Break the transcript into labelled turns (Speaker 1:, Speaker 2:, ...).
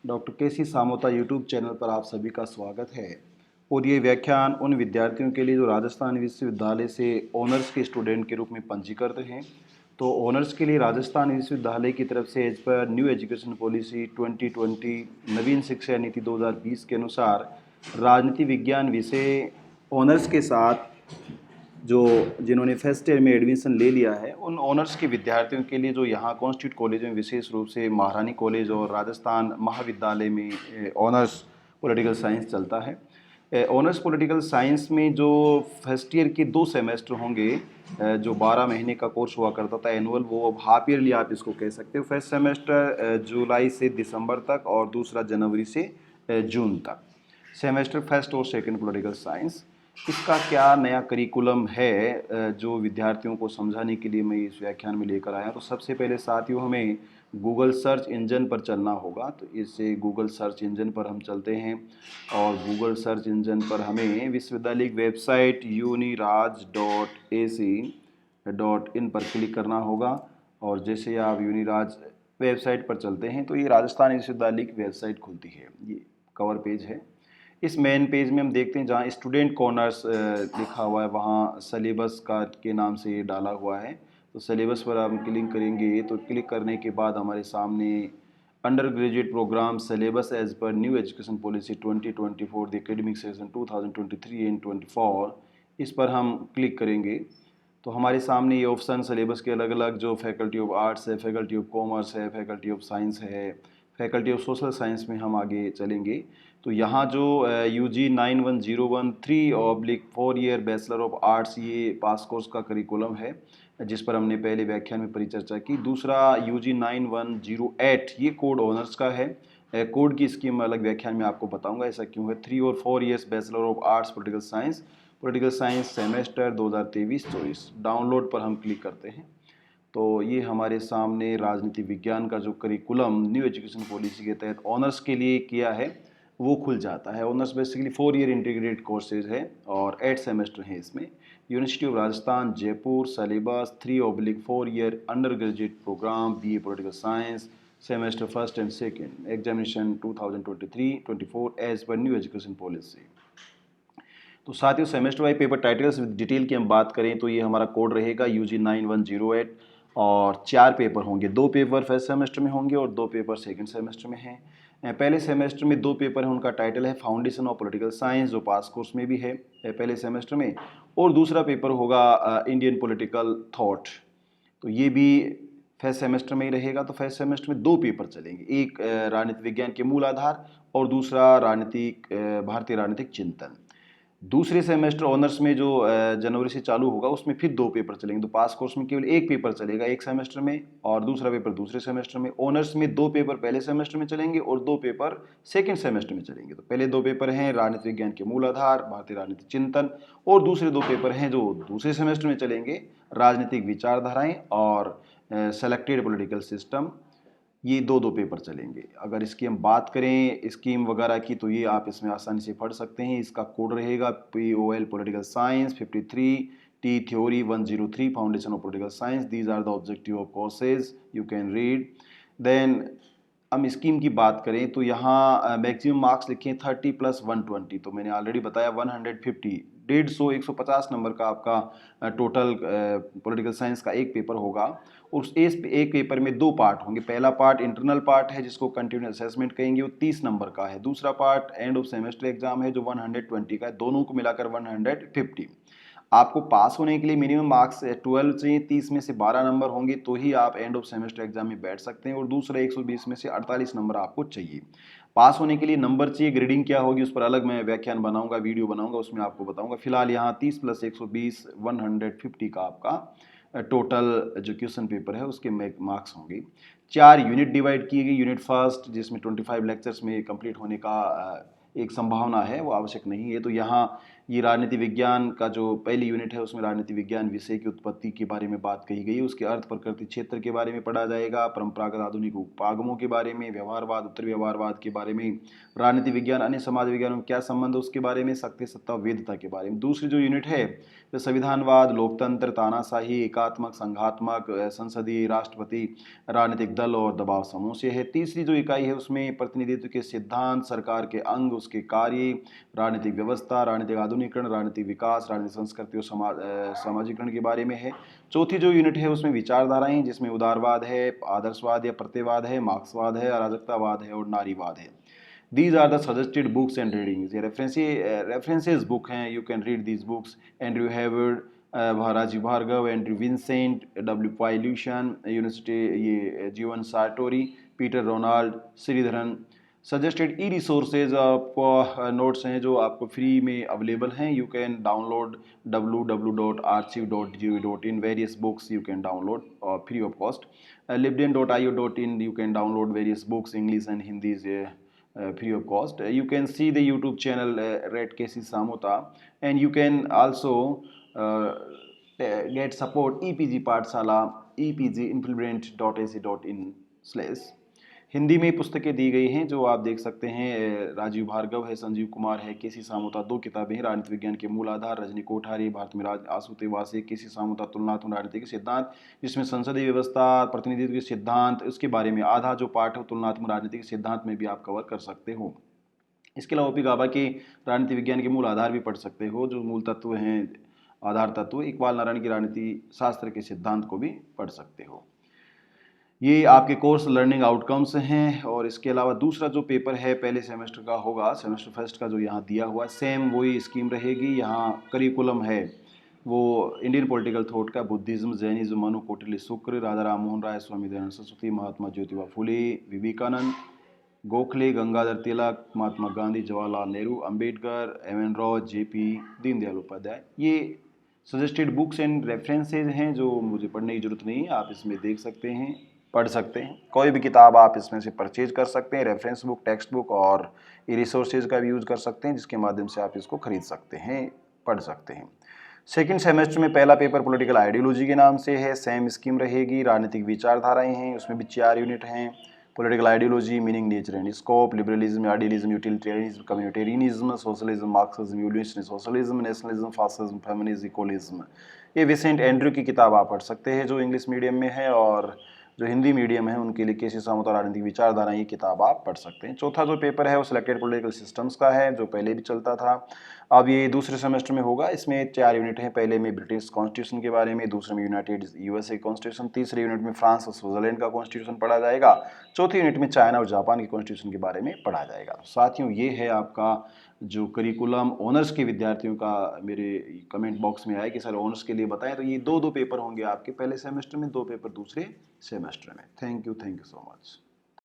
Speaker 1: Doctor केसी Samota YouTube channel पर आप सभी का स्वागत है। और ये व्याख्यान उन विद्यार्थियों के लिए जो राजस्थान विश्वविद्यालय से ऑनर्स के स्टूडेंट के रूप में पंजीकृत हैं। तो ऑनर्स के लिए राजस्थान विश्वविद्यालय की तरफ से as per new education policy 2020 नवीन शिक्षा नीति 2020 के अनुसार राजनीति विज्ञान विषय ऑनर्स के साथ जो जिन्होंने फर्स्ट ईयर में एडमिशन ले लिया है उन ऑनर्स के विद्यार्थियों के लिए जो यहाँ कॉन्स्टिट्यूट कॉलेज में विशेष रूप से महारानी कॉलेज और राजस्थान महाविद्यालय में ऑनर्स पॉलिटिकल साइंस चलता है। ऑनर्स पॉलिटिकल साइंस में जो फर्स्ट ईयर के 2 सेमेस्टर होंगे, जो 12 महीने का कोर्स हुआ करता था एनुअल, वो अब हाफ ईयरली आप इसको कह सकते हो। फर्स्ट सेमेस्टर जुलाई से दिसंबर तक और दूसरा जनवरी से जून तक। सेमेस्टर फर्स्ट और सेकंड पॉलिटिकल साइंस। इसका क्या नया करिकुलम है जो विद्यार्थियों को समझाने के लिए मैं इस व्याख्यान में लेकर आया। तो सबसे पहले साथियों हमें गूगल सर्च इंजन पर चलना होगा। तो इससे गूगल सर्च इंजन पर हम चलते हैं और गूगल सर्च इंजन पर हमें विश्वविद्यालय की वेबसाइट uniraj.ac.in पर क्लिक करना होगा। और जैसे आप यूनिराज वेबसाइट पर चलते हैं तो ये राजस्थान विश्वविद्यालय की वेबसाइट खुलती है। ये कवर पेज है। इस मेन पेज में हम देखते हैं जहाँ स्टूडेंट कॉर्नर्स लिखा हुआ है, वहाँ सिलेबस का के नाम से ये डाला हुआ है। तो सिलेबस पर हम क्लिक करेंगे तो क्लिक करने के बाद हमारे सामने undergraduate programme syllabus as per new education policy 2024 the academic session 2023 and 24, इस पर हम क्लिक करेंगे तो हमारे सामने ये ऑप्शन सिलेबस के अलग अलग जो फैकल्टी ऑफ आर्ट्स है, फैकल्टी ऑफ कॉमर्स है, फैकल्टी ऑफ साइंस है, फैकल्टी ऑफ सोशल साइंस में हम आगे चलेंगे। तो यहाँ जो UG 9101/3/4 year bachelor of arts ये पास कोर्स का करिकुलम है जिस पर हमने पहले व्याख्यान में परिचर्चा की। दूसरा UG 9108 ये कोड ऑनर्स का है। कोड की स्कीम अलग व्याख्यान में आपको बताऊंगा ऐसा क्यों है। 3 और 4 years bachelor of arts political science semester 2023-24। Download पर हम क्लिक करते हैं तो ये हमारे सामने राजनीति विज्ञान का जो करिकुलम न्यू एजुकेशन पॉलिसी के तहत ऑनर्स के लिए किया है वो खुल जाता है। Honours basically 4 year integrated courses है और 8 सेमेस्टर हैं इसमें। University of Rajasthan Jaipur, syllabus 3/4 year undergraduate programme BA political science, semester first and second, examination 2023-24 as per new education policy. तो साथियों semester wise paper titles detail की हम बात करें तो ये हमारा कोड रहेगा UG 9108 और 4 पेपर होंगे। 2 पेपर फर्स्ट सेमेस्टर में होंगे और 2 पेपर सेकंड सेमेस्टर में हैं। पहले सेमेस्टर में 2 पेपर हैं, उनका टाइटल है फाउंडेशन ऑफ पॉलिटिकल साइंस जो पास कोर्स में भी है पहले सेमेस्टर में, और दूसरा पेपर होगा इंडियन पॉलिटिकल थॉट। तो ये भी फर्स्ट सेमेस्टर में ही रहेगा। तो फर्स्ट सेमेस्टर में 2 पेपर चलेंगे, एक राजनीति विज्ञान के मूल आधार और दूसरा भारतीय राजनीतिक चिंतन। दूसरे सेमेस्टर ऑनर्स में जो जनवरी से चालू होगा उसमें फिर 2 पेपर चलेंगे। तो पास कोर्स में केवल 1 पेपर चलेगा एक सेमेस्टर में और दूसरा पेपर दूसरे सेमेस्टर में। ऑनर्स में 2 पेपर पहले सेमेस्टर में चलेंगे और 2 पेपर सेकंड सेमेस्टर में चलेंगे। तो पहले 2 पेपर हैं राजनीति विज्ञान के मूल आधार, भारतीय राजनीतिक चिंतन, और दूसरे 2 पेपर हैं जो दूसरे सेमेस्टर में चलेंगे, राजनीतिक विचारधाराएं और सेलेक्टेड पॉलिटिकल सिस्टम। ये 2 पेपर चलेंगे। अगर इसकी हम बात करें स्कीम वगैरह की तो ये आप इसमें आसानी से पढ़ सकते हैं। इसका कोड रहेगा POL political science 53, T theory 103, foundation of political science. These are the objective of courses you can read. Then हम स्कीम की बात करें तो यहाँ मैक्सिमम मार्क्स लिखे हैं 30 + 120। तो मैंने ऑलरेडी बताया 150 150 नंबर का आपका टोटल पॉलिटिकल साइंस का एक पेपर होगा। उस एक पेपर में 2 पार्ट होंगे। पहला पार्ट इंटरनल पार्ट है जिसको कंटिन्यूस असेसमेंट कहेंगे, वो 30 नंबर का है। दूसरा part end of semester exam है जो 120 का है। दोनों को मिलाकर 150। आपको पास होने के लिए मिनिमम मार्क्स 12 चाहिए, 30 में से 12 नंबर होंगे तो ही आप एंड ऑफ सेमेस्टर एग्जाम में बैठ सकते हैं, और दूसरा 120 में से 48 नंबर आपको चाहिए। पास होने के लिए नंबर चाहिए। ग्रेडिंग क्या होगी उस पर अलग मैं व्याख्यान बनाऊंगा, वीडियो बनाऊंगा, उसमें आपको बताऊंगा। फिलहाल यहाँ 30 + 120 150 का आपका टोटल जो क्वेश्चन पेपर है उसके मार्क्स होंगे। 4 यूनिट डिवाइड किए गए। यूनिट फर्स्ट जिसमें 25 लेक्चर्स में कंप्लीट होने का एक संभावना है, वो आवश्यक नहीं है। तो यहाँ ये राजनीति विज्ञान का जो पहली यूनिट है उसमें राजनीति विज्ञान विषय की उत्पत्ति के बारे में बात कही गई है। उसके अर्थ प्रकृति क्षेत्र के बारे में पढ़ा जाएगा, परंपरागत आधुनिक उपागमों के बारे में, व्यवहारवाद उत्तर व्यवहारवाद के बारे में, राजनीति विज्ञान अन्य समाज विज्ञानों में क्या संबंध है उसके बारे में, शक्ति सत्ता वेदता के बारे में। दूसरी जो यूनिट है वो संविधानवाद, लोकतंत्र, तानाशाही, एकात्मक, संघात्मक, संसदीय, राष्ट्रपति, राजनीतिक दल और दबाव समूह से है। तीसरी जो इकाई है उसमें प्रतिनिधित्व के सिद्धांत, सरकार के अंग, उसके कार्य, राजनीतिक व्यवस्था, राजनीतिक आधुनिकरण, राजनीतिक विकास, राजनीतिक संस्कृति और सामाजिकरण के बारे में है। चौथी जो यूनिट है उसमें विचारधाराएं, जिसमें उदारवाद है, आदर्शवाद या प्रत्ययवाद है, मार्क्सवाद है, अराजकतावाद है और नारीवाद है। These are the suggested books and readings. ये references book हैं, you can read these books. Andrew Hayward, Rajeev Bhargava, Andrew Vincent, W. ल्यूशन, यूनिवर्सिटी ये Giovanni Sartori, Peter Ronald, Sridharan. Suggested e resources आपको नोट्स हैं जो आपको फ्री में अवेलेबल हैं। You can download www.archive.gov.in, various books you can download free of cost. libden.io.in, you can download various books, English and Hindi free of cost. You can see the YouTube channel Red Casey Samota, and you can also get support EPG Pathshala, epgimplement.ac.in/। Hindi में पुस्तकें दी गई हैं जो आप देख सकते हैं। राजीव भार्गव है, संजीव कुमार है, केसी सामोता, 2 किताबें हैं। राजनीति विज्ञान के मूल आधार, रजनी कोठारी, भारत में राज आसुते वासे, केसी सामोता, तुलनात्मक राजनीति के सिद्धांत, जिसमें संसदीय व्यवस्था, प्रतिनिधित्व के सिद्धांत, उसके बारे में आधा जो पाठ है तुलनात्मक राजनीति के सिद्धांत में भी आप कवर कर सकते हो। इसके अलावा ओपिगावा के राजनीति विज्ञान के मूल आधार भी पढ़ सकते हो, जो मूल तत्व हैं, आधार तत्व। इकबाल नारायण की राजनीति शास्त्र के सिद्धांत को भी पढ़ सकते हो। ये आपके कोर्स लर्निंग आउटकम्स हैं। और इसके अलावा दूसरा जो पेपर है पहले सेमेस्टर का होगा, सेमेस्टर फर्स्ट का जो यहाँ दिया हुआ, सेम वही स्कीम रहेगी। यहाँ करिकुलम है वो इंडियन पॉलिटिकल थॉट का, बुद्धिज्म, जैनिज्म, मनु, कौटिल्य, शुक्र, राजा राम मोहन राय, स्वामी दयानंद सरस्वती, महात्मा ज्योतिबा फुले, विवेकानंद, गोखले, गंगाधर तिलक, महात्मा गांधी, जवाहरलाल नेहरू, अंबेडकर, एम.एन. रॉय, जे.पी. दीनदयाल उपाध्याय। ये सजेस्टेड बुक्स एंड रेफरेंसेज हैं जो मुझे पढ़ने की जरूरत नहीं है, आप इसमें देख सकते हैं, पढ़ सकते हैं। कोई भी किताब आप इसमें से परचेज कर सकते हैं, रेफरेंस बुक, टेक्स्ट बुक और रिसोर्सेज का भी यूज़ कर सकते हैं, जिसके माध्यम से आप इसको खरीद सकते हैं, पढ़ सकते हैं। सेकंड सेमेस्टर में पहला पेपर पॉलिटिकल आइडियोलॉजी के नाम से है, सेम स्कीम रहेगी। राजनीतिक विचारधाराएं हैं, उसमें भी 4 यूनिट हैं। Political ideology, meaning, nature and scope, liberalism, idealism, utilitarianism, communitarianism, socialism, Marxism, यूलियनिस्ट socialism, nationalism, fascism, feminism, equalism. ये विसेंट एंड्रयू की किताब आप पढ़ सकते हैं जो इंग्लिश मीडियम में है, और जो हिंदी मीडियम है उनके लिए केसी सामोता राजनीतिक विचारधारा, ये किताब आप पढ़ सकते हैं। चौथा जो पेपर है वो सिलेक्टेड पॉलिटिकल सिस्टम्स का है, जो पहले भी चलता था, अब ये दूसरे सेमेस्टर में होगा। इसमें 4 यूनिट हैं। पहले में ब्रिटिश कॉन्स्टिट्यूशन के बारे में, दूसरे में यूनाइटेड यूएसए कॉन्स्टिट्यूशन, तीसरे यूनिट में फ्रांस और स्विट्जरलैंड का कॉन्स्टिट्यूशन पढ़ा जाएगा, चौथी यूनिट में चाइना और जापान की कॉन्स्टिट्यूशन के बारे में पढ़ा जाएगा। साथियों, ये है आपका जो करिकुलम ऑनर्स के विद्यार्थियों का। मेरे कमेंट बॉक्स में आया कि सर ऑनर्स के लिए बताएं, तो ये 2 पेपर होंगे आपके पहले सेमेस्टर में, 2 पेपर दूसरे सेमेस्टर में। Thank you so much.